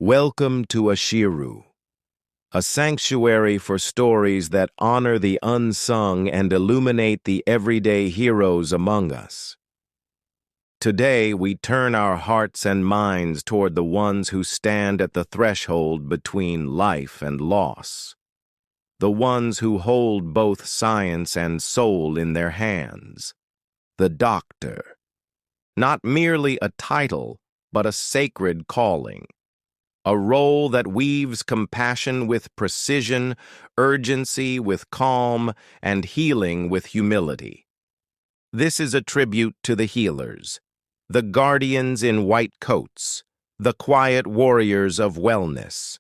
Welcome to Ashiru, a sanctuary for stories that honor the unsung and illuminate the everyday heroes among us. Today, we turn our hearts and minds toward the ones who stand at the threshold between life and loss, the ones who hold both science and soul in their hands. The doctor, not merely a title, but a sacred calling. A role that weaves compassion with precision, urgency with calm, and healing with humility. This is a tribute to the healers, the guardians in white coats, the quiet warriors of wellness.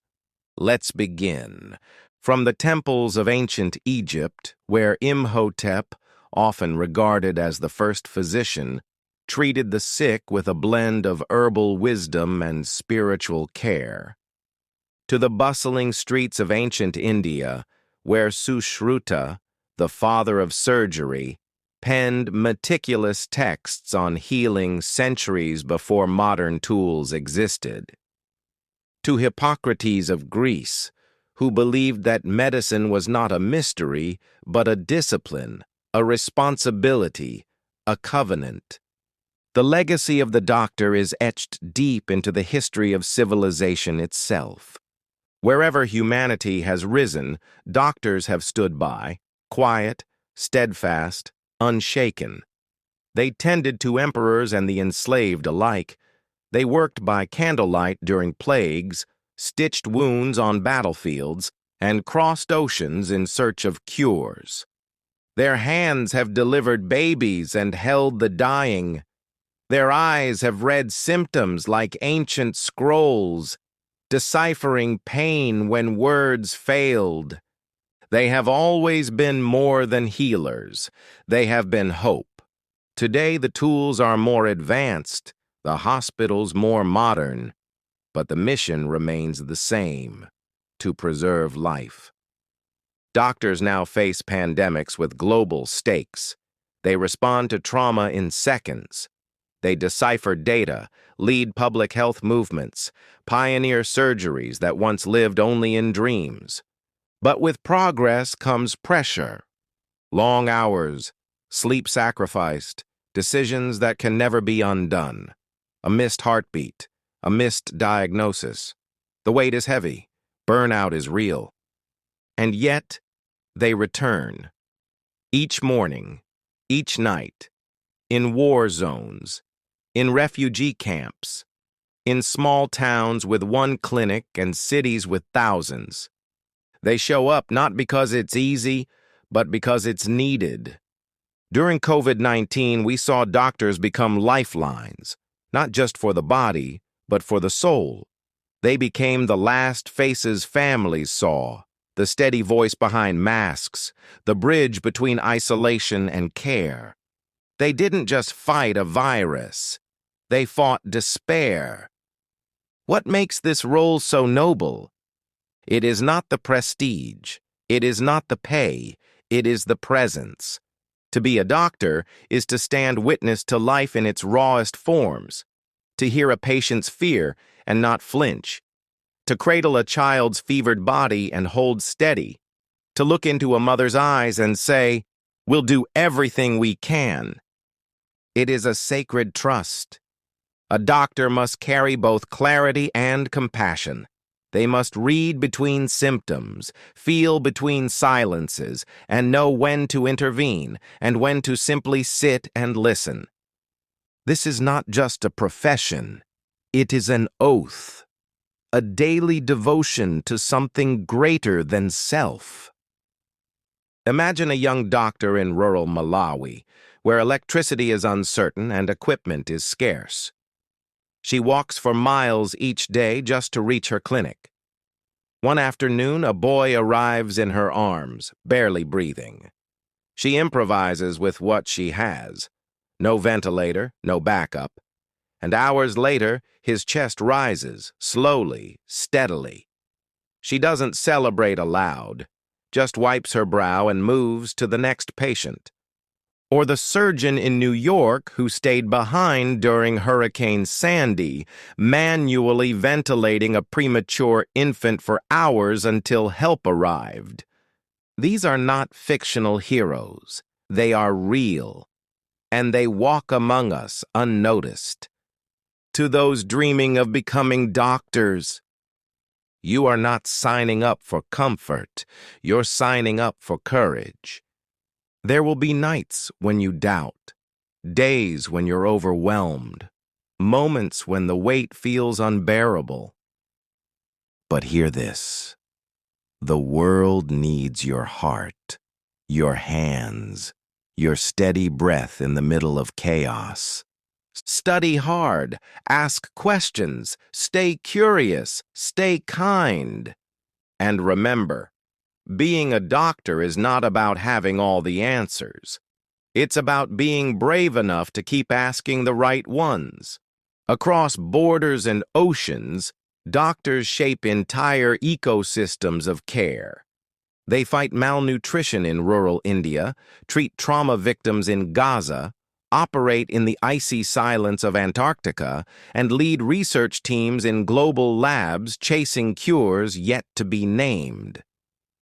Let's begin. From the temples of ancient Egypt, where Imhotep, often regarded as the first physician, treated the sick with a blend of herbal wisdom and spiritual care, to the bustling streets of ancient India, where Sushruta, the father of surgery, penned meticulous texts on healing centuries before modern tools existed, to Hippocrates of Greece, who believed that medicine was not a mystery, but a discipline, a responsibility, a covenant. The legacy of the doctor is etched deep into the history of civilization itself. Wherever humanity has risen, doctors have stood by, quiet, steadfast, unshaken. They tended to emperors and the enslaved alike. They worked by candlelight during plagues, stitched wounds on battlefields, and crossed oceans in search of cures. Their hands have delivered babies and held the dying. Their eyes have read symptoms like ancient scrolls, deciphering pain when words failed. They have always been more than healers. They have been hope. Today the tools are more advanced, the hospitals more modern, but the mission remains the same: to preserve life. Doctors now face pandemics with global stakes. They respond to trauma in seconds. They decipher data, lead public health movements, pioneer surgeries that once lived only in dreams. But with progress comes pressure. Long hours, sleep sacrificed, decisions that can never be undone. A missed heartbeat, a missed diagnosis. The weight is heavy, burnout is real. And yet, they return. Each morning, each night, in war zones, in refugee camps, in small towns with one clinic and cities with thousands. They show up not because it's easy, but because it's needed. During COVID-19, we saw doctors become lifelines, not just for the body, but for the soul. They became the last faces families saw, the steady voice behind masks, the bridge between isolation and care. They didn't just fight a virus. They fought despair. What makes this role so noble? It is not the prestige. It is not the pay. It is the presence. To be a doctor is to stand witness to life in its rawest forms, to hear a patient's fear and not flinch, to cradle a child's fevered body and hold steady, to look into a mother's eyes and say, "We'll do everything we can." It is a sacred trust. A doctor must carry both clarity and compassion. They must read between symptoms, feel between silences, and know when to intervene and when to simply sit and listen. This is not just a profession. It is an oath, a daily devotion to something greater than self. Imagine a young doctor in rural Malawi, where electricity is uncertain and equipment is scarce. She walks for miles each day just to reach her clinic. One afternoon, a boy arrives in her arms, barely breathing. She improvises with what she has. No ventilator, no backup. And hours later, his chest rises, slowly, steadily. She doesn't celebrate aloud, just wipes her brow and moves to the next patient. Or the surgeon in New York who stayed behind during Hurricane Sandy, manually ventilating a premature infant for hours until help arrived. These are not fictional heroes. They are real, and they walk among us unnoticed. To those dreaming of becoming doctors, you are not signing up for comfort. You're signing up for courage. There will be nights when you doubt, days when you're overwhelmed, moments when the weight feels unbearable. But hear this. The world needs your heart, your hands, your steady breath in the middle of chaos. Study hard, ask questions, stay curious, stay kind. And remember, being a doctor is not about having all the answers. It's about being brave enough to keep asking the right ones. Across borders and oceans, doctors shape entire ecosystems of care. They fight malnutrition in rural India, treat trauma victims in Gaza, operate in the icy silence of Antarctica, and lead research teams in global labs chasing cures yet to be named.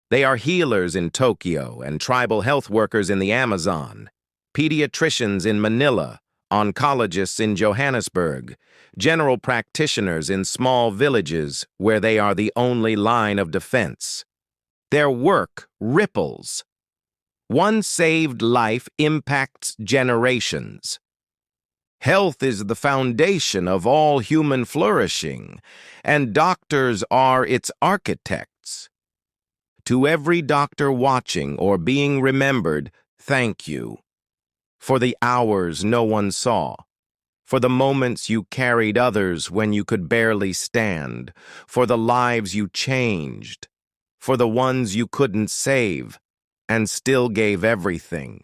They are healers in Tokyo and tribal health workers in the Amazon, pediatricians in Manila, oncologists in Johannesburg, general practitioners in small villages where they are the only line of defense. Their work ripples. One saved life impacts generations. Health is the foundation of all human flourishing, and doctors are its architects. To every doctor watching or being remembered, thank you. For the hours no one saw, for the moments you carried others when you could barely stand, for the lives you changed, for the ones you couldn't save and still gave everything.